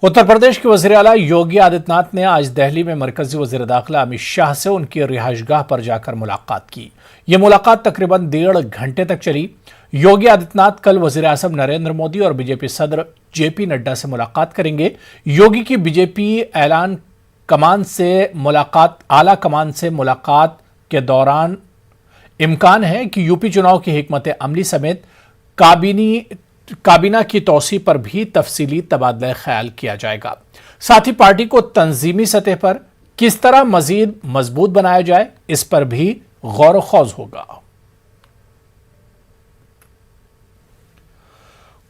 उत्तर प्रदेश के वज़ीर आला योगी आदित्यनाथ ने आज दिल्ली में मरकजी वज़ीर दाखिला अमित शाह से उनकी रिहाइशगाह पर जाकर मुलाकात की। ये मुलाकात तकरीबन 1.5 घंटे तक चली। योगी आदित्यनाथ कल वज़ीर आज़म नरेंद्र मोदी और बीजेपी सदर जेपी नड्डा से मुलाकात करेंगे। योगी की बीजेपी आला कमान से मुलाकात के दौरान इम्कान है कि यूपी चुनाव की हिकमत अमली समेत काबीना की तौसी पर भी तफसीली तबादला ख्याल किया जाएगा। साथ ही पार्टी को तंजीमी सतह पर किस तरह मजीद मजबूत बनाया जाए, इस पर भी गौर खौज होगा।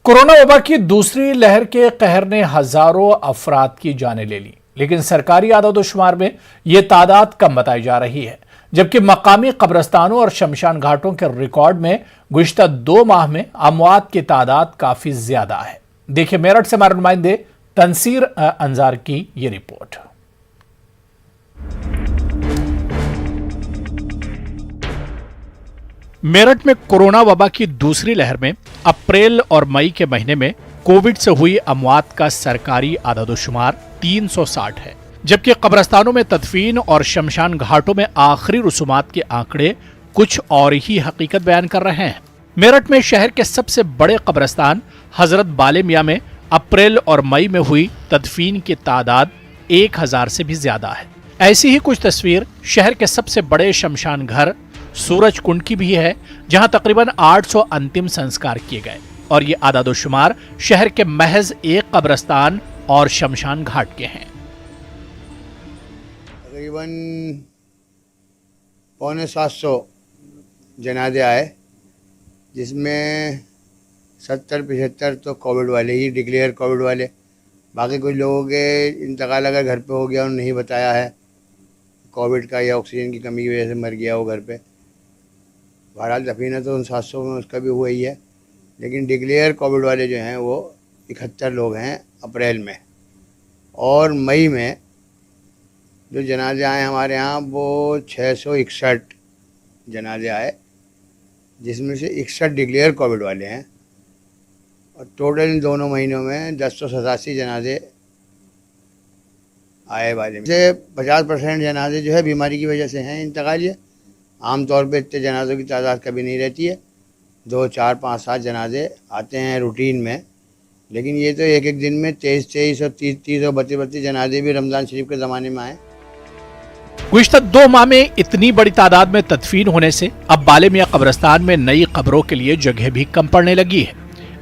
कोरोना वबा की दूसरी लहर के कहर ने हजारों अफराद की जानें ले ली, लेकिन सरकारी आदादोशुमार में यह तादाद कम बताई जा रही है, जबकि मकामी कब्रिस्तानों और शमशान घाटों के रिकॉर्ड में गुज़िश्ता 2 माह में अमवात की तादाद काफी ज्यादा है। देखिए मेरठ से हमारे नुमाइंदे तनसीर अंजार की ये रिपोर्ट। मेरठ में कोरोना वबा की दूसरी लहर में अप्रैल और मई के महीने में कोविड से हुई अमवात का सरकारी आदादोशुमार 360 है, जबकि कब्रिस्तानों में तदफीन और शमशान घाटों में आखिरी रसूमात के आंकड़े कुछ और ही हकीकत बयान कर रहे हैं। मेरठ में शहर के सबसे बड़े कब्रिस्तान हजरत बाले मियां में अप्रैल और मई में हुई तदफीन की तादाद 1000 से भी ज्यादा है। ऐसी ही कुछ तस्वीर शहर के सबसे बड़े शमशान घर सूरज कुंड की भी है, जहां तकरीबन 800 अंतिम संस्कार किए गए और ये आदादोशुमार शहर के महज एक कब्रिस्तान और शमशान घाट के हैं। तकरीबन 750 जनाजे आए, जिसमें 70-75 तो कोविड वाले ही डिक्लेयर कोविड वाले। बाकी कुछ लोगों के इंतकाल अगर घर पे हो गया और नहीं बताया है कोविड का या ऑक्सीजन की कमी की वजह से मर गया वो घर पे। बहरहाल दफीना तो 700 में उसका भी हुआ ही है, लेकिन डिक्लेयर कोविड वाले जो हैं वो 71 लोग हैं अप्रैल में। और मई में जो जनाजे आए हमारे यहाँ वो 661 जनाजे आए, जिसमें से 61 डिक्लेयर कोविड वाले हैं। और टोटल इन दोनों महीनों में 1087 जनाजे आए वाले में से 50% जनाजे जो है बीमारी की वजह से हैं इंतकालिया। आमतौर पे इतने जनाजों की तादाद कभी नहीं रहती है, 2, 4, 5, 7 जनाजे आते हैं रूटीन में, लेकिन ये तो एक एक दिन में 23 और 30 और 32 जनाजे भी रमज़ान शरीफ के ज़माने में आए। गुज़िश्ता 2 माह में इतनी बड़ी तादाद में तदफीन होने से अब बाले मियां कब्रिस्तान में नई कब्रों के लिए जगह भी कम पड़ने लगी है।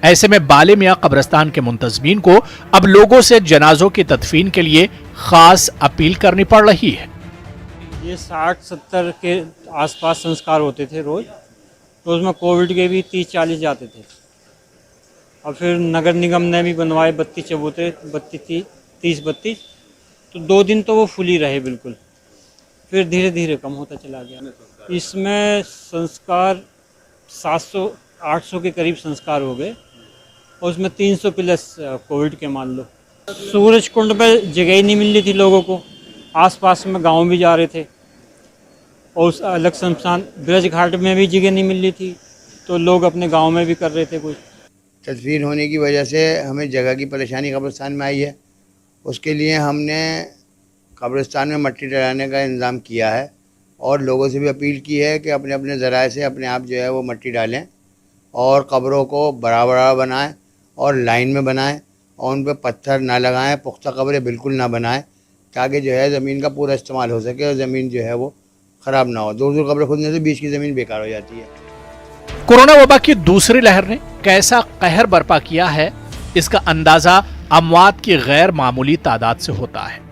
ऐसे में बाले मियां कब्रिस्तान के मुंतज़मीन को अब लोगों से जनाजों की तदफीन के लिए खास अपील करनी पड़ रही है। ये 60-70 के आसपास संस्कार होते थे रोज, तो उसमें कोविड के भी 30-40 जाते थे। और फिर नगर निगम ने भी बनवाए 32 चबूतरे, 30-32, तो 2 दिन तो वो फुली रहे बिल्कुल, फिर धीरे धीरे कम होता चला गया। इसमें संस्कार 700-800 के करीब संस्कार हो गए और उसमें 300 प्लस कोविड के मान लो। सूरज कुंड पे जगह ही नहीं मिल रही थी लोगों को, आसपास में गांव भी जा रहे थे और उस अलग शमशान ब्रज घाट में भी जगह नहीं मिल रही थी, तो लोग अपने गांव में भी कर रहे थे। कुछ तदफीन होने की वजह से हमें जगह की परेशानी कब्रिस्तान में आई है। उसके लिए हमने कब्रिस्तान में मट्टी डलाने का इंतज़ाम किया है और लोगों से भी अपील की है कि अपने अपने ज़राए से अपने आप जो है वो मट्टी डालें और कब्रों को बराबर बनाएं और लाइन में बनाएं और उन पर पत्थर ना लगाएं, पुख्ता कब्रें बिल्कुल ना बनाएं, ताकि जो है ज़मीन का पूरा इस्तेमाल हो सके और ज़मीन जो है वो ख़राब ना हो। दूर दूर कब्रें खुदने से बीच की ज़मीन बेकार हो जाती है। कोरोना वबा की दूसरी लहर ने कैसा कहर बर्पा किया है, इसका अंदाजा अमवात की गैर मामूली तादाद से होता है।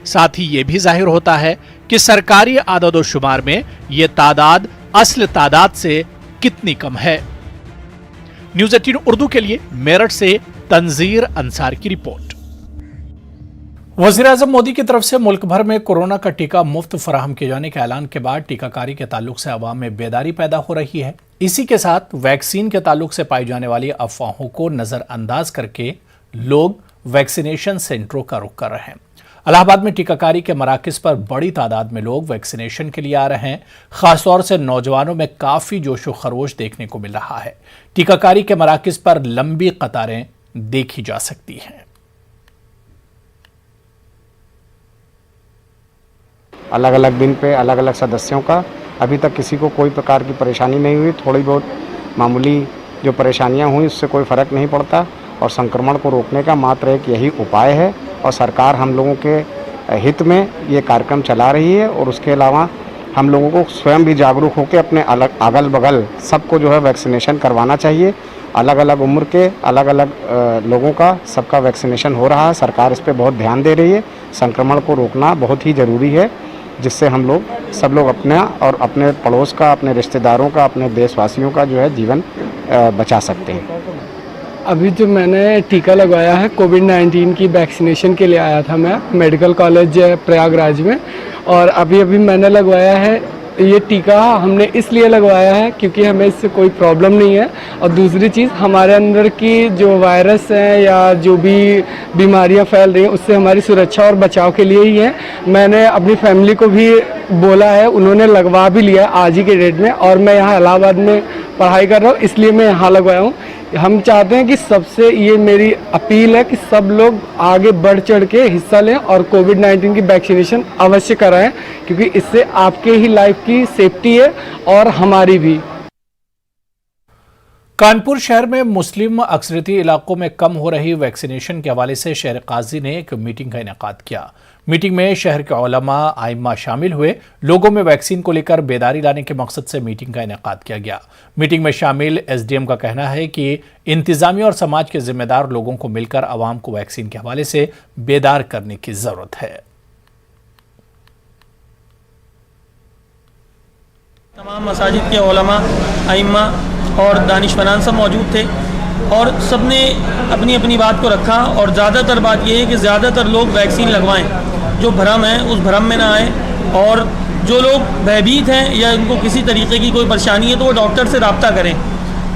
साथ ही ये भी जाहिर होता है कि सरकारी आदादोशुमार में ये तादाद असल तादाद से कितनी कम है। न्यूज़ 18 उर्दू के लिए मेरठ से तनजीर अंसार की रिपोर्ट। वज़ीर आज़म मोदी की तरफ से मुल्क भर में कोरोना का टीका मुफ्त फराहम किए जाने के ऐलान के बाद टीकाकारी के ताल्लुक से अवाम में बेदारी पैदा हो रही है। इसी के साथ वैक्सीन के ताल्लुक से पाई जाने वाली अफवाहों को नजरअंदाज करके लोग वैक्सीनेशन सेंटरों का रुख कर रहे हैं। इलाहाबाद में टीकाकारी के मराकज़ पर बड़ी तादाद में लोग वैक्सीनेशन के लिए आ रहे हैं। खासतौर से नौजवानों में काफ़ी जोशो खरोश देखने को मिल रहा है। टीकाकारी के मराकज़ पर लंबी कतारें देखी जा सकती हैं। अलग अलग दिन पे अलग अलग सदस्यों का। अभी तक किसी को कोई प्रकार की परेशानी नहीं हुई। थोड़ी बहुत मामूली जो परेशानियां हुई उससे कोई फ़र्क नहीं पड़ता और संक्रमण को रोकने का मात्र एक यही उपाय है और सरकार हम लोगों के हित में ये कार्यक्रम चला रही है। और उसके अलावा हम लोगों को स्वयं भी जागरूक होकर अपने अगल बगल सबको जो है वैक्सीनेशन करवाना चाहिए। अलग अलग उम्र के अलग अलग लोगों का सबका वैक्सीनेशन हो रहा है। सरकार इस पर बहुत ध्यान दे रही है। संक्रमण को रोकना बहुत ही ज़रूरी है, जिससे हम लोग सब लोग अपना और अपने पड़ोस का, अपने रिश्तेदारों का, अपने देशवासियों का जो है जीवन बचा सकते हैं। अभी जो मैंने टीका लगवाया है कोविड-19 की वैक्सीनेशन के लिए आया था मैं मेडिकल कॉलेज प्रयागराज में, और अभी मैंने लगवाया है। ये टीका हमने इसलिए लगवाया है क्योंकि हमें इससे कोई प्रॉब्लम नहीं है, और दूसरी चीज़ हमारे अंदर की जो वायरस हैं या जो भी बीमारियां फैल रही हैं उससे हमारी सुरक्षा और बचाव के लिए ही है। मैंने अपनी फैमिली को भी बोला है, उन्होंने लगवा भी लिया आज ही के डेट में, और मैं यहाँ इलाहाबाद में पढ़ाई कर रहा हूँ इसलिए मैं यहाँ लगवाया हूँ। हम चाहते हैं कि सबसे ये मेरी अपील है कि सब लोग आगे बढ़ चढ़ के हिस्सा लें और कोविड-19 की वैक्सीनेशन अवश्य कराएं, क्योंकि इससे आपके ही लाइफ की सेफ्टी है और हमारी भी। कानपुर शहर में मुस्लिम अक्सरियती इलाकों में कम हो रही वैक्सीनेशन के हवाले से शहर काजी ने एक मीटिंग का इनेकाद किया। मीटिंग में शहर के उलमा आइम्मा शामिल हुए। लोगों में वैक्सीन को लेकर बेदारी लाने के मकसद से मीटिंग का इनेकाद किया गया। मीटिंग में शामिल एसडीएम का कहना है कि इंतजामिया और समाज के जिम्मेदार लोगों को मिलकर आवाम को वैक्सीन के हवाले से बेदार करने की जरूरत है। तमाम मसाजिद के उलमा, आइम्मा और दानिशवरान सब मौजूद थे और सब ने अपनी अपनी बात को रखा। और ज़्यादातर बात यह है कि ज़्यादातर लोग वैक्सीन लगवाएं, जो भ्रम है उस भ्रम में ना आए, और जो लोग भयभीत हैं या उनको किसी तरीके की कोई परेशानी है तो वो डॉक्टर से रब्ता करें।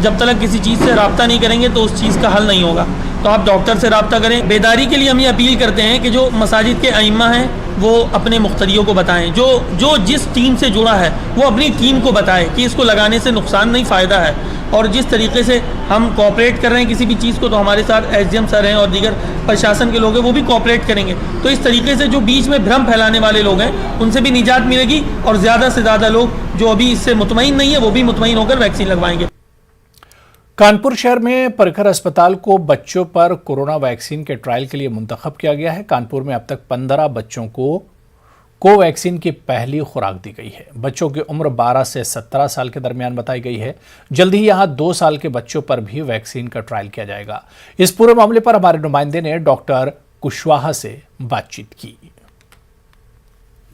जब तक किसी चीज़ से रब्ता नहीं करेंगे तो उस चीज़ का हल नहीं होगा, तो आप डॉक्टर से रब्ता करें। बेदारी के लिए हम ये अपील करते हैं कि जो मसाजिद के आइम्मा हैं वो अपने मुख्तदियों को बताएं, जो जिस टीम से जुड़ा है वो अपनी टीम को बताए कि इसको लगाने से नुकसान नहीं, फ़ायदा है। और जिस तरीके से हम कोऑपरेट कर रहे हैं किसी भी चीज़ को, तो हमारे साथ एसडीएम सर हैं और दीगर प्रशासन के लोग हैं, वो भी कोऑपरेट करेंगे। तो इस तरीके से जो बीच में भ्रम फैलाने वाले लोग हैं उनसे भी निजात मिलेगी और ज़्यादा से ज़्यादा लोग जो अभी इससे मुतमईन नहीं है वो भी मुतमईन होकर वैक्सीन लगवाएंगे। कानपुर शहर में परिकर अस्पताल को बच्चों पर कोरोना वैक्सीन के ट्रायल के लिए मुंतखब किया गया है। कानपुर में अब तक 15 बच्चों को कोवैक्सीन की पहली खुराक दी गई है। बच्चों की उम्र 12 से 17 साल के दरमियान बताई गई है। जल्द ही यहां 2 साल के बच्चों पर भी वैक्सीन का ट्रायल किया जाएगा। इस पूरे मामले पर हमारे नुमाइंदे ने डॉक्टर कुशवाहा से बातचीत की।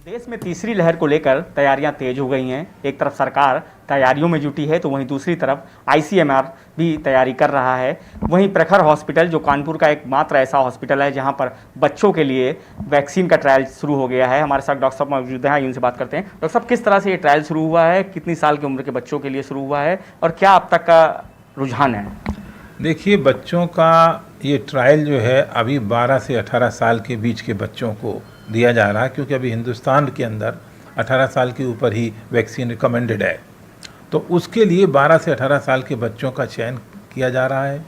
देश में तीसरी लहर को लेकर तैयारियां तेज हो गई हैं। एक तरफ सरकार तैयारियों में जुटी है तो वहीं दूसरी तरफ आईसीएमआर भी तैयारी कर रहा है। वहीं प्रखर हॉस्पिटल जो कानपुर का एकमात्र ऐसा हॉस्पिटल है जहां पर बच्चों के लिए वैक्सीन का ट्रायल शुरू हो गया है। हमारे साथ डॉक्टर साहब मौजूद हैं, उनसे बात करते हैं। डॉक्टर साहब, किस तरह से ये ट्रायल शुरू हुआ है, कितनी साल की उम्र के बच्चों के लिए शुरू हुआ है और क्या अब तक का रुझान है? देखिए, बच्चों का ये ट्रायल जो है अभी 12 से 18 साल के बीच के बच्चों को दिया जा रहा है, क्योंकि अभी हिंदुस्तान के अंदर 18 साल के ऊपर ही वैक्सीन रिकमेंडेड है। तो उसके लिए 12 से 18 साल के बच्चों का चयन किया जा रहा है।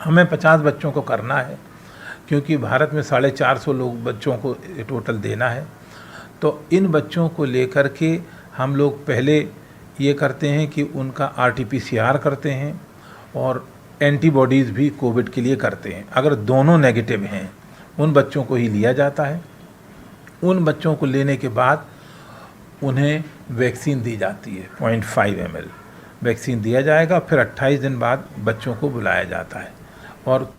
हमें 50 बच्चों को करना है, क्योंकि भारत में 450 लोग बच्चों को टोटल देना है। तो इन बच्चों को लेकर के हम लोग पहले ये करते हैं कि उनका RT-PCR करते हैं और एंटीबॉडीज़ भी कोविड के लिए करते हैं। अगर दोनों नेगेटिव हैं उन बच्चों को ही लिया जाता है। उन बच्चों को लेने के बाद उन्हें वैक्सीन दी जाती है 0.5 ml वैक्सीन दिया जाएगा। फिर 28 दिन बाद बच्चों को बुलाया जाता है। और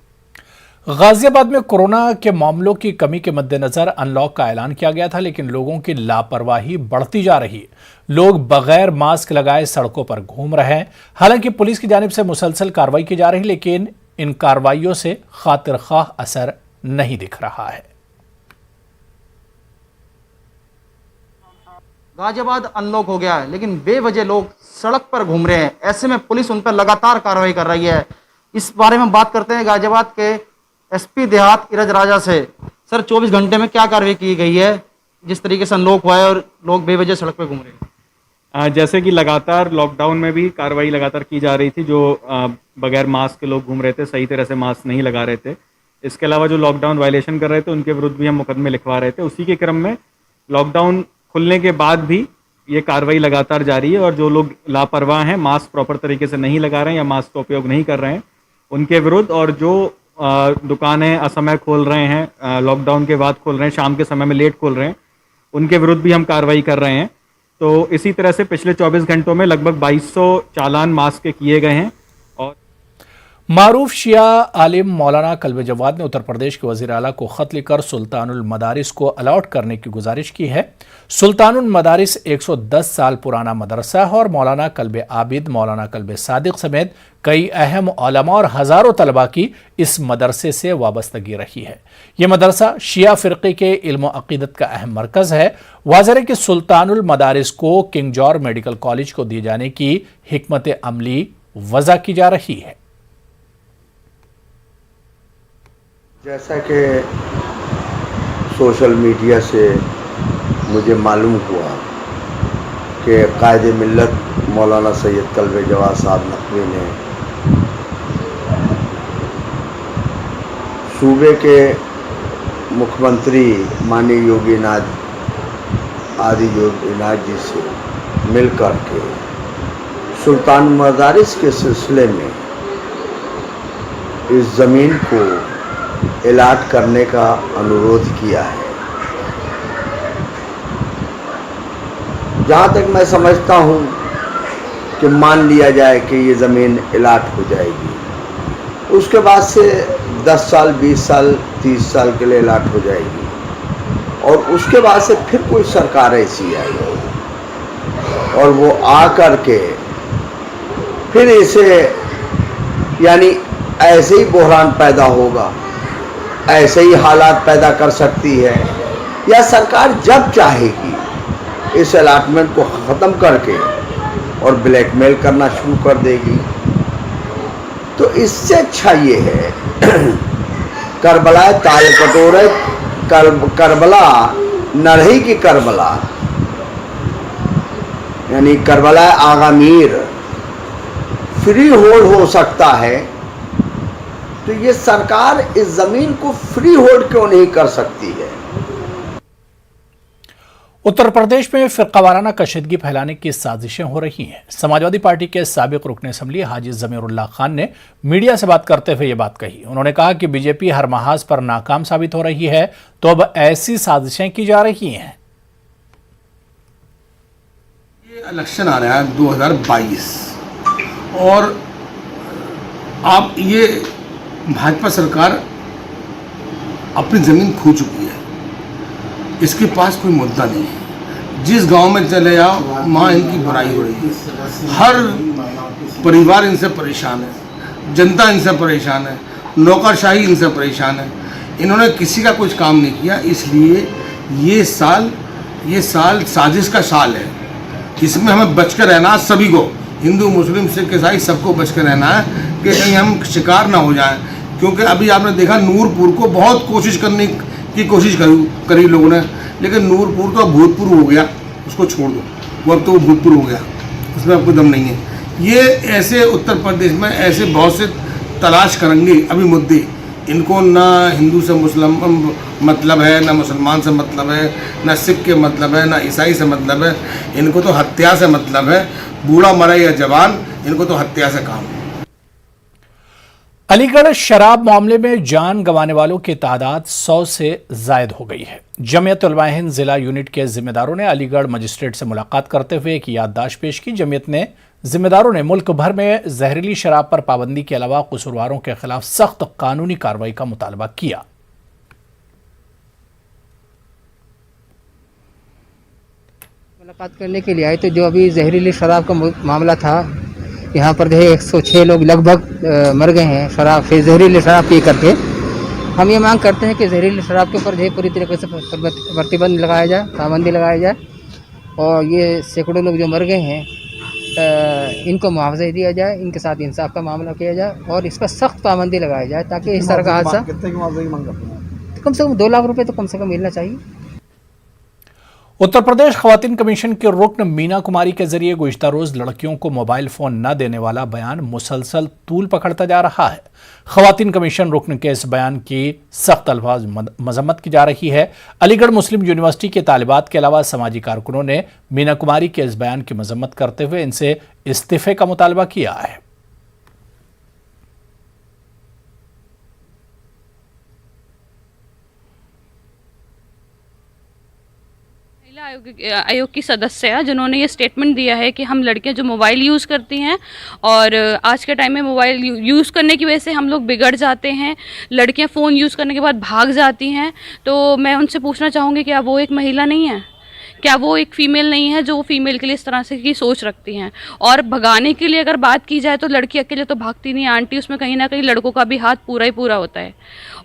गाजियाबाद में कोरोना के मामलों की कमी के मद्देनजर अनलॉक का ऐलान किया गया था, लेकिन लोगों की लापरवाही बढ़ती जा रही है। लोग बगैर मास्क लगाए सड़कों पर घूम रहे हैं। हालांकि पुलिस की जानिब से मुसलसल कार्रवाई की जा रही है, लेकिन इन कार्रवाइयों से खातिर खाह असर नहीं दिख रहा है। गाजियाबाद अनलॉक हो गया है, लेकिन बेवजह लोग सड़क पर घूम रहे हैं। ऐसे में पुलिस उन पर लगातार कार्रवाई कर रही है। इस बारे में बात करते हैं गाजियाबाद के एसपी देहात इरज राजा से। सर, 24 घंटे में क्या कार्रवाई की गई है जिस तरीके से अनलॉक हुआ है और लोग बेवजह सड़क पर घूम रहे हैं? जैसे कि लगातार लॉकडाउन में भी कार्रवाई लगातार की जा रही थी। जो बगैर मास्क के लोग घूम रहे थे, सही तरह से मास्क नहीं लगा रहे थे, इसके अलावा जो लॉकडाउन वायलेशन कर रहे थे उनके विरुद्ध भी हम मुकदमे लिखवा रहे थे। उसी के क्रम में लॉकडाउन खुलने के बाद भी ये कार्रवाई लगातार जारी है और जो लोग लापरवाह हैं, मास्क प्रॉपर तरीके से नहीं लगा रहे हैं या मास्क का उपयोग नहीं कर रहे हैं, उनके विरुद्ध, और जो दुकानें असमय खोल रहे हैं, लॉकडाउन के बाद खोल रहे हैं, शाम के समय में लेट खोल रहे हैं, उनके विरुद्ध भी हम कार्रवाई कर रहे हैं। तो इसी तरह से पिछले 24 घंटों में लगभग 2200 चालान मास्क के किए गए हैं। और मारूफ शिया आलिम मौलाना कल्बे जवाद ने उत्तर प्रदेश के वज़ीर आला को ख़त लिखकर सुल्तानुल मदारिस को अलॉट करने की गुजारिश की है। सुल्तानुल मदारिस 110 साल पुराना मदरसा है और मौलाना कल्बे आबिद, मौलाना कल्बे सादिक समेत कई अहम उलमा और हज़ारों तलबा की इस मदरसे से वाबस्तगी रही है। यह मदरसा शिया फ़िरक़े के इल्म व अक़ीदत का अहम मरकज़ है। वाज़ेह है कि सुल्तानुल मदारिस को किंग जॉर्ज मेडिकल कॉलेज को दिए जाने की हिकमत अमली वज़ा की जा रही है। जैसा कि सोशल मीडिया से मुझे मालूम हुआ कि कायदे मिल्लत मौलाना सैयद कल्बे जवाद साहब नकवी ने सूबे के मुख्यमंत्री माननीय योगीनाथ जी से मिलकर के सुल्तान मदारिस के सिलसिले में इस ज़मीन को अलॉट करने का अनुरोध किया है। जहाँ तक मैं समझता हूँ कि मान लिया जाए कि ये ज़मीन अलॉट हो जाएगी, उसके बाद से 10 साल, 20 साल, 30 साल के लिए अलॉट हो जाएगी और उसके बाद से फिर कोई सरकार ऐसी आएगी और वो आ कर के फिर इसे यानी ऐसे ही बहरान पैदा होगा, ऐसे ही हालात पैदा कर सकती है, या सरकार जब चाहेगी इस अलॉटमेंट को ख़त्म करके और ब्लैकमेल करना शुरू कर देगी। तो इससे अच्छा ये है करबला ताल कटोरे करबला नरही की करबला यानी करबला आगा मीर फ्री होल्ड हो सकता है, तो ये सरकार इस जमीन को फ्री होल्ड क्यों नहीं कर सकती है। उत्तर प्रदेश में फिरकावाराना कशीदगी फैलाने की साजिशें हो रही हैं। समाजवादी पार्टी के साबिक रुकन असम्बली हाजी ज़मीरुल्लाह खान ने मीडिया से बात करते हुए ये बात कही। उन्होंने कहा कि बीजेपी हर महाज पर नाकाम साबित हो रही है, तो अब ऐसी साजिशें की जा रही हैं। ये इलेक्शन आ रहा है 2022 और आप ये भाजपा सरकार अपनी ज़मीन खो चुकी है, इसके पास कोई मुद्दा नहीं है। जिस गांव में चले जाओ वहाँ इनकी बुराई हो रही है, हर परिवार इनसे परेशान है, जनता इनसे परेशान है, नौकरशाही इनसे परेशान है। इन्होंने किसी का कुछ काम नहीं किया, इसलिए ये साल साजिश का साल है। इसमें हमें बचकर रहना, सभी को, हिंदू मुस्लिम सिख ईसाई सबको बचकर रहना है कि कहीं हम शिकार ना हो जाएं। क्योंकि अभी आपने देखा नूरपुर को बहुत कोशिश करने की कोशिश करी लोगों ने, लेकिन नूरपुर तो भूतपूर्व हो गया, उसको छोड़ दो, वो अब तो भूतपूर्व हो गया, उसमें आपको दम नहीं है। ये ऐसे उत्तर प्रदेश में ऐसे बहुत से तलाश करेंगे अभी मुद्दे, इनको ना हिंदू से मुस्लिम मतलब है, ना मुसलमान से मतलब है, ना सिख के मतलब है, ना ईसाई से मतलब है, इनको तो हत्या से मतलब है। बूढ़ा मरा या जवान, इनको तो हत्या से काम है। अलीगढ़ शराब मामले में जान गंवाने वालों की तादाद 100 से जायद हो गई है। जमीयत उलमा हिंद जिला यूनिट के जिम्मेदारों ने अलीगढ़ मजिस्ट्रेट से मुलाकात करते हुए एक याददाश्त पेश की। जमीयत जिम्मेदारों ने मुल्क भर में जहरीली शराब पर पाबंदी के अलावा कसूरवारों के खिलाफ सख्त कानूनी कार्रवाई का मुतालबा किया। मुलाकात करने के लिए आए तो जो अभी जहरीली शराब का मामला था, यहाँ पर जो है 106 लोग लगभग मर गए हैं शराब से, जहरीली शराब पी करके। हम ये मांग करते हैं कि जहरीली शराब के ऊपर जो है पूरी तरीके से प्रतिबंध लगाया जाए, पाबंदी लगाया जाए, और ये सैकड़ों लोग जो मर गए हैं इनको मुआवजा दिया जाए, इनके साथ इंसाफ का मामला किया जाए और इस पर सख्त पाबंदी लगाई जाए ताकि इस तरह का हादसा, कम से कम 2 लाख रुपये तो कम से कम मिलना चाहिए। उत्तर प्रदेश खवातीन कमीशन के रुकन मीना कुमारी के जरिए गुज़िश्ता रोज लड़कियों को मोबाइल फोन न देने वाला बयान मुसलसल तूल पकड़ता जा रहा है। खवातीन कमीशन रुकन के इस बयान की सख्त अल्फाज मजम्मत की जा रही है। अलीगढ़ मुस्लिम यूनिवर्सिटी के तालिबात के अलावा समाजी कारकुनों ने मीना कुमारी के इस बयान की मजम्मत करते हुए इनसे इस्तीफे का मुतालबा किया है। आयोग की सदस्य है जिन्होंने ये स्टेटमेंट दिया है कि हम लड़कियां जो मोबाइल यूज़ करती हैं और आज के टाइम में मोबाइल यूज़ करने की वजह से हम लोग बिगड़ जाते हैं, लड़कियां फ़ोन यूज़ करने के बाद भाग जाती हैं। तो मैं उनसे पूछना चाहूँगी क्या वो एक महिला नहीं है, क्या वो एक फ़ीमेल नहीं है जो फीमेल के लिए इस तरह से की सोच रखती हैं। और भगाने के लिए अगर बात की जाए तो लड़की अकेले तो भागती नहीं आंटी, उसमें कहीं ना कहीं लड़कों का भी हाथ पूरा ही पूरा होता है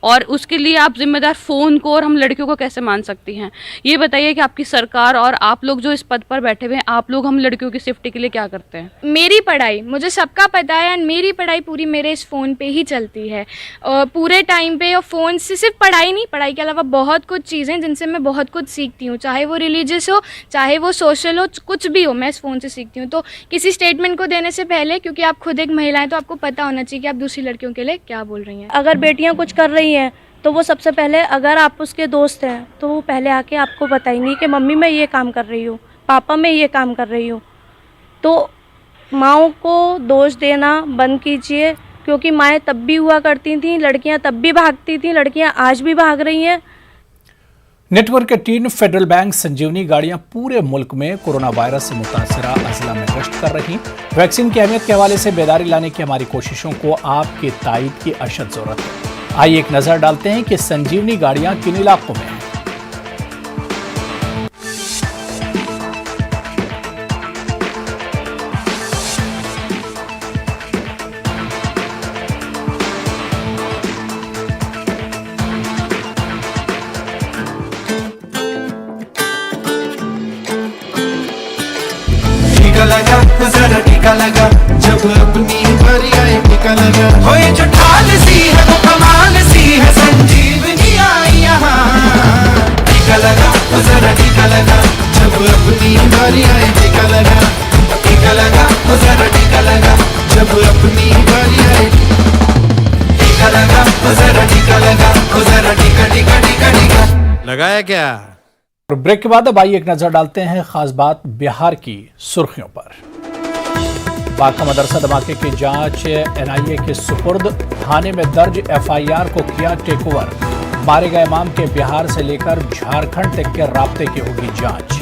और उसके लिए आप जिम्मेदार फ़ोन को और हम लड़कियों को कैसे मान सकती हैं। ये बताइए कि आपकी सरकार और आप लोग जो इस पद पर बैठे हुए हैं, आप लोग हम लड़कियों की सेफ्टी के लिए क्या करते हैं? मेरी पढ़ाई मुझे सबका पता है एंड मेरी पढ़ाई पूरी मेरे इस फ़ोन पे ही चलती है पूरे टाइम पे। और फ़ोन से सिर्फ पढ़ाई नहीं, पढ़ाई के अलावा बहुत कुछ चीज़ें जिनसे मैं बहुत कुछ सीखती हूँ, चाहे वो रिलीजियस हो चाहे वो सोशल हो, कुछ भी हो मैं इस फ़ोन से सीखती हूँ। तो किसी स्टेटमेंट को देने से पहले, क्योंकि आप खुद एक महिला हैं, तो आपको पता होना चाहिए कि आप दूसरी लड़कियों के लिए क्या बोल रही हैं। अगर बेटियां कुछ कर रही हैं तो वो सबसे पहले, अगर आप उसके दोस्त हैं तो वो पहले आके आपको बताएंगी कि मम्मी मैं ये काम कर रही हूँ, पापा मैं ये काम कर रही हूँ। तो माँओं को दोष देना बंद कीजिए, क्योंकि माएँ तब भी हुआ करती थीं, लड़कियाँ तब भी भागती थीं, लड़कियाँ आज भी भाग रही हैं। नेटवर्क के टीम फेडरल बैंक संजीवनी गाड़ियां पूरे मुल्क में कोरोना वायरस से मुतासरा अजला में गश्त कर रही। वैक्सीन की अहमियत के हवाले से बेदारी लाने की हमारी कोशिशों को आपके तायीद की अशद जरूरत है। आइए एक नजर डालते हैं कि संजीवनी गाड़ियां किन इलाकों में हैं। टीका लगा जरा टीका लगा, जब अपनी बारी आए टीका लगा। हो ये जो ढाल सी है वो कमाल सी है, संजीवनी आई यहाँ। टीका लगा जरा टीका लगा, जब अपनी बारी आए टीका लगा। टीका लगा जरा टीका लगा, जब अपनी बारी आए टीका लगा। जरा टीका लगा, जरा टीका टीका टीका टीका लगाया क्या। और ब्रेक के बाद अब आइए एक नजर डालते हैं खास बात बिहार की सुर्खियों पर। बांका मदरसा धमाके की जांच एनआईए के सुपुर्द, थाने में दर्ज एफआईआर को किया टेक ओवर। मारे गए इमाम के बिहार से लेकर झारखंड तक के राब्ते की होगी जांच।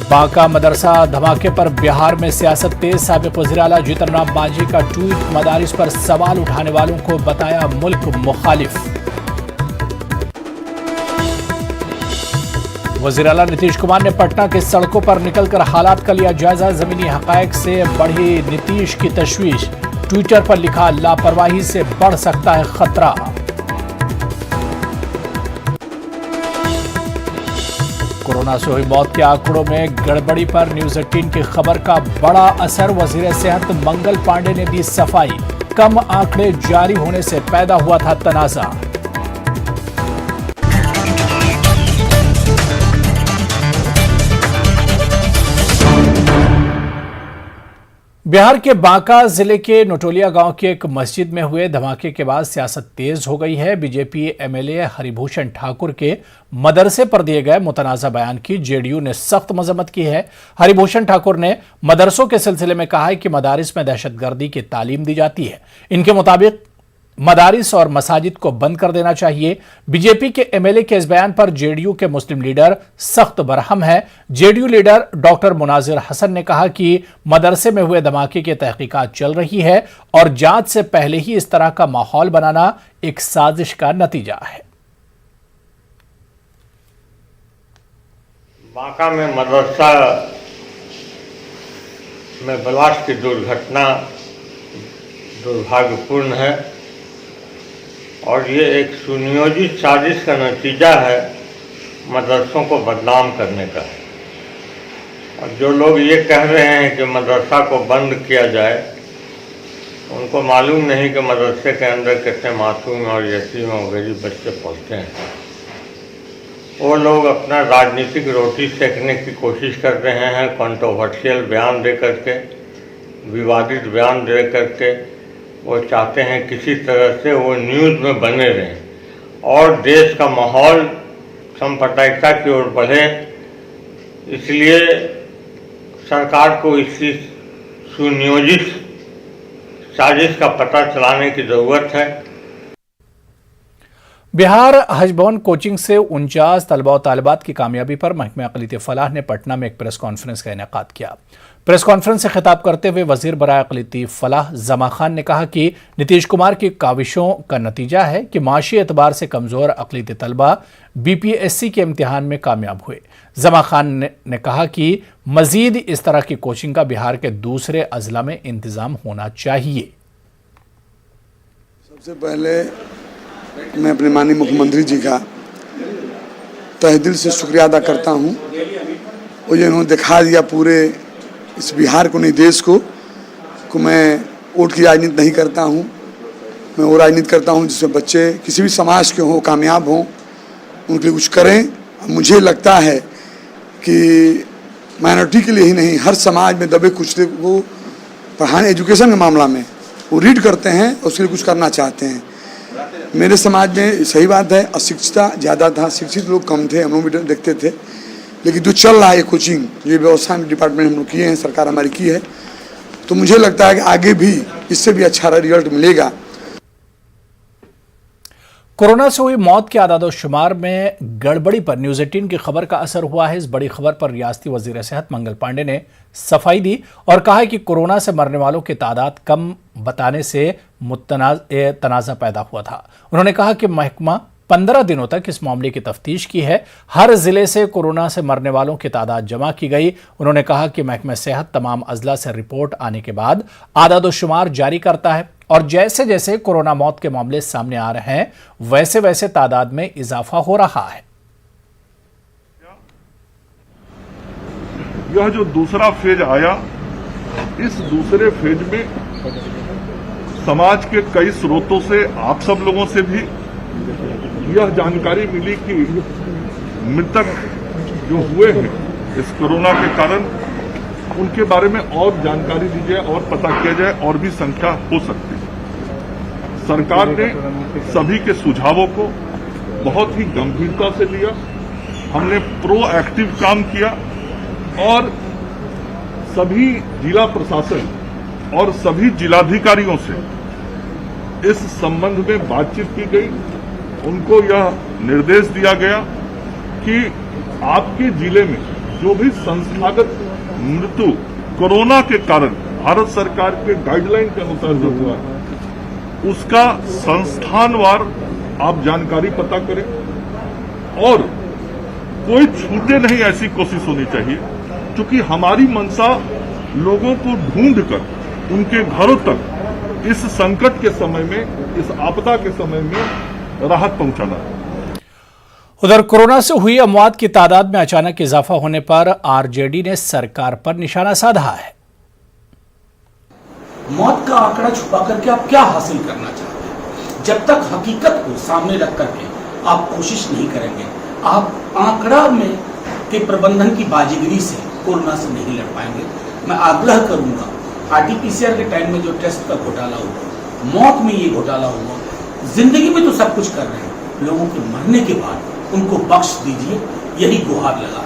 बांका मदरसा धमाके पर बिहार में सियासत तेज, साबिक वज़ीर आला जीतन राम मांझी का ट्वीट, मदारिस पर सवाल उठाने वालों को बताया मुल्क मुखालिफ। वज़ीर आला नीतीश कुमार ने पटना के सड़कों पर निकलकर हालात का लिया जायजा, जमीनी हकायक से बढ़ी नीतीश की तशवीश। ट्विटर पर लिखा, लापरवाही से बढ़ सकता है खतरा। कोरोना से हुई मौत के आंकड़ों में गड़बड़ी पर न्यूज़ 18 की खबर का बड़ा असर, वज़ीर सेहत मंगल पांडे ने दी सफाई, कम आंकड़े जारी होने से पैदा हुआ था तनाज़ा। बिहार के बांका जिले के नोटोलिया गांव की एक मस्जिद में हुए धमाके के बाद सियासत तेज हो गई है। बीजेपी एमएलए हरिभूषण ठाकुर के मदरसे पर दिए गए मुतनाज़ा बयान की जेडीयू ने सख्त मजम्मत की है। हरिभूषण ठाकुर ने मदरसों के सिलसिले में कहा है कि मदारिस में दहशतगर्दी की तालीम दी जाती है। इनके मुताबिक मदारिस और मसाजिद को बंद कर देना चाहिए। बीजेपी के एमएलए के इस बयान पर जेडीयू के मुस्लिम लीडर सख्त बरहम है। जेडीयू लीडर डॉक्टर मुनाजिर हसन ने कहा कि मदरसे में हुए धमाके की तहकीकात चल रही है और जांच से पहले ही इस तरह का माहौल बनाना एक साजिश का नतीजा है। बांका में मदरसा में ब्लास्ट की दुर्घटना दुर्भाग्यपूर्ण है और ये एक सुनियोजित साजिश का नतीजा है मदरसों को बदनाम करने का। और जो लोग ये कह रहे हैं कि मदरसा को बंद किया जाए, उनको मालूम नहीं कि मदरसे के अंदर कितने मासूम और यतीम और गरीब बच्चे पढ़ते हैं। वो लोग अपना राजनीतिक रोटी सेकने की कोशिश कर रहे हैं, कंट्रोवर्शियल बयान दे करके, विवादित बयान दे करके। वो चाहते हैं किसी तरह से वो न्यूज़ में बने रहें और देश का माहौल सांप्रदायिकता की ओर बढ़े। इसलिए सरकार को इसकी सुनियोजित साजिश का पता चलाने की ज़रूरत है। बिहार हज भवन कोचिंग से 49 तलबा और तालिबात की कामयाबी पर महकमा अक़लियत फलाह ने पटना में एक प्रेस कॉन्फ्रेंस का इनेकाद किया। प्रेस कॉन्फ्रेंस से खिताब करते हुए वजीर बराए अक़लियत फलाह जमा खान ने कहा कि नीतीश कुमार की काविशों का नतीजा है कि माशी एतबार से कमज़ोर अक़लियत तलबा BPSC के इम्तिहान में कामयाब हुए। जमा खान ने कहा कि मजीद इस तरह की कोचिंग का बिहार के दूसरे अजला में इंतज़ाम होना चाहिए। सबसे पहले मैं अपने माननीय मुख्यमंत्री जी का तहे दिल से शुक्रिया अदा करता हूँ और ये उन्होंने दिखा दिया पूरे इस बिहार को, नहीं देश को मैं वोट की राजनीति नहीं करता हूँ। मैं वो राजनीति करता हूँ जिसमें बच्चे किसी भी समाज के हों, कामयाब हों, उनके लिए कुछ करें। मुझे लगता है कि माइनॉरिटी के लिए ही नहीं, हर समाज में दबे कुचले वो पढ़ाने एजुकेशन के मामला में वो रीड करते हैं और उसके लिए कुछ करना चाहते हैं। मेरे समाज में सही बात है, अशिक्षिता ज़्यादा था, शिक्षित लोग कम थे, हम लोग भी देखते थे। लेकिन जो चल रहा है ये कोचिंग, ये व्यवस्था डिपार्टमेंट हम लोग किए हैं, सरकार हमारी की है, तो मुझे लगता है कि आगे भी इससे भी अच्छा रिजल्ट मिलेगा। कोरोना से हुई मौत के आदाद-ओ-शुमार में गड़बड़ी पर न्यूज़ 18 की खबर का असर हुआ है। इस बड़ी खबर पर रियासती वजीर सेहत मंगल पांडे ने सफाई दी और कहा है कि कोरोना से मरने वालों की तादाद कम बताने से तनाज़ा पैदा हुआ था। उन्होंने कहा कि महकमा 15 दिनों तक इस मामले की तफ्तीश की है। हर जिले से कोरोना से मरने वालों की तादाद जमा की गई। उन्होंने कहा कि महकमा सेहत तमाम अजला से रिपोर्ट आने के बाद आदाद-ओ-शुमार जारी करता है और जैसे जैसे कोरोना मौत के मामले सामने आ रहे हैं वैसे वैसे तादाद में इजाफा हो रहा है। यह जो दूसरा फेज आया, इस दूसरे फेज में समाज के कई स्रोतों से, आप सब लोगों से भी यह जानकारी मिली कि मृतक जो हुए हैं इस कोरोना के कारण, उनके बारे में और जानकारी दी जाए और पता किया जाए, और भी संख्या हो सकती है। सरकार ने सभी के सुझावों को बहुत ही गंभीरता से लिया। हमने प्रोएक्टिव काम किया और सभी जिला प्रशासन और सभी जिलाधिकारियों से इस संबंध में बातचीत की गई। उनको यह निर्देश दिया गया कि आपके जिले में जो भी संस्थागत मृत्यु कोरोना के कारण भारत सरकार के गाइडलाइन के अनुसार जो हुआ है, उसका संस्थानवार आप जानकारी पता करें और कोई छूटे नहीं, ऐसी कोशिश होनी चाहिए। क्योंकि हमारी मंशा लोगों को ढूंढकर उनके घरों तक इस संकट के समय में, इस आपदा के समय में राहत पहुंचाना है। उधर कोरोना से हुई अमवात की तादाद में अचानक इजाफा होने पर आरजेडी ने सरकार पर निशाना साधा है। मौत का आंकड़ा छुपा करके आप क्या हासिल करना चाहते हैं? जब तक हकीकत को सामने रख करके आप कोशिश नहीं करेंगे, आप आंकड़ा में के प्रबंधन की बाजीगरी से कोरोना से नहीं लड़ पाएंगे। मैं आग्रह करूंगा, RT-PCR के टाइम में जो टेस्ट का घोटाला हुआ, मौत में ये घोटाला हुआ, जिंदगी में तो सब कुछ कर रहे हैं, लोगों के मरने के बाद उनको बख्श दीजिए, यही गुहार लगा।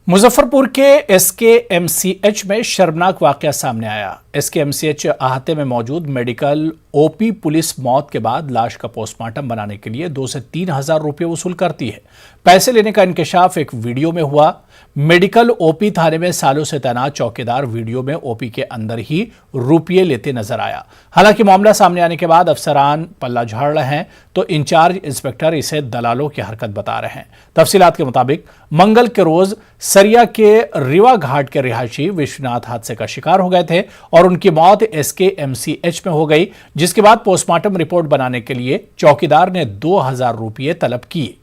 मुजफ्फरपुर के SKMCH में शर्मनाक वाकया सामने आया। SKMCH अहाते में मौजूद मेडिकल OP पुलिस मौत के बाद लाश का पोस्टमार्टम बनाने के लिए 2 से 3 हजार रुपये वसूल करती है। पैसे लेने का इंकशाफ एक वीडियो में हुआ। मेडिकल OP थाने में सालों से तैनात चौकीदार वीडियो में OP के अंदर ही रुपये लेते नजर आया। हालांकि मामला सामने आने के बाद अफसरान पल्ला झाड़ रहे हैं तो इंचार्ज इंस्पेक्टर इसे दलालों की हरकत बता रहे हैं। तफसीलात के मुताबिक मंगल के रोज सरिया के रिवा घाट के रिहायशी विश्वनाथ हादसे का शिकार हो गए थे और उनकी मौत SKMCH में हो गई, जिसके बाद पोस्टमार्टम रिपोर्ट बनाने के लिए चौकीदार ने 2000 रुपये तलब किए।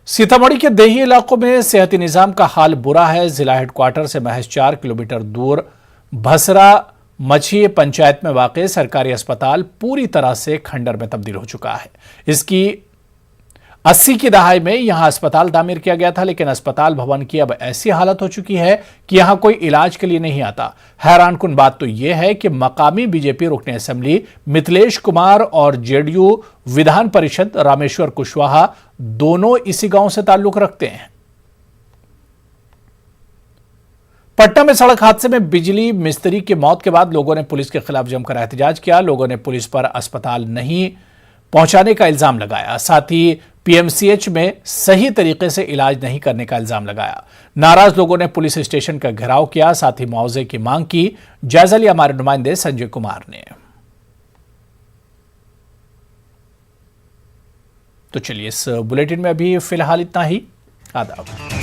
सीतामढ़ी के देही इलाकों में सेहती निजाम का हाल बुरा है। जिला हेडक्वार्टर से महज 4 किलोमीटर दूर भसरा मछी पंचायत में वाक़ सरकारी अस्पताल पूरी तरह से खंडर में तब्दील हो चुका है। इसकी 80 की दहाई में यहां अस्पताल तामीर किया गया था, लेकिन अस्पताल भवन की अब ऐसी हालत हो चुकी है कि यहां कोई इलाज के लिए नहीं आता। हैरानकुन बात तो यह है कि मकामी बीजेपी रुकने असेंबली मिथिलेश कुमार और जेडीयू विधान परिषद रामेश्वर कुशवाहा दोनों इसी गांव से ताल्लुक रखते हैं। पटना में सड़क हादसे में बिजली मिस्त्री की मौत के बाद लोगों ने पुलिस के खिलाफ जमकर एहतजाज किया। लोगों ने पुलिस पर अस्पताल नहीं पहुंचाने का इल्जाम लगाया, साथ ही पीएमसीएच में सही तरीके से इलाज नहीं करने का इल्जाम लगाया। नाराज लोगों ने पुलिस स्टेशन का घेराव किया, साथ ही मुआवजे की मांग की। जायजा लिया हमारे नुमाइंदे संजय कुमार ने। तो चलिए, इस बुलेटिन में अभी फिलहाल इतना ही। आदाब।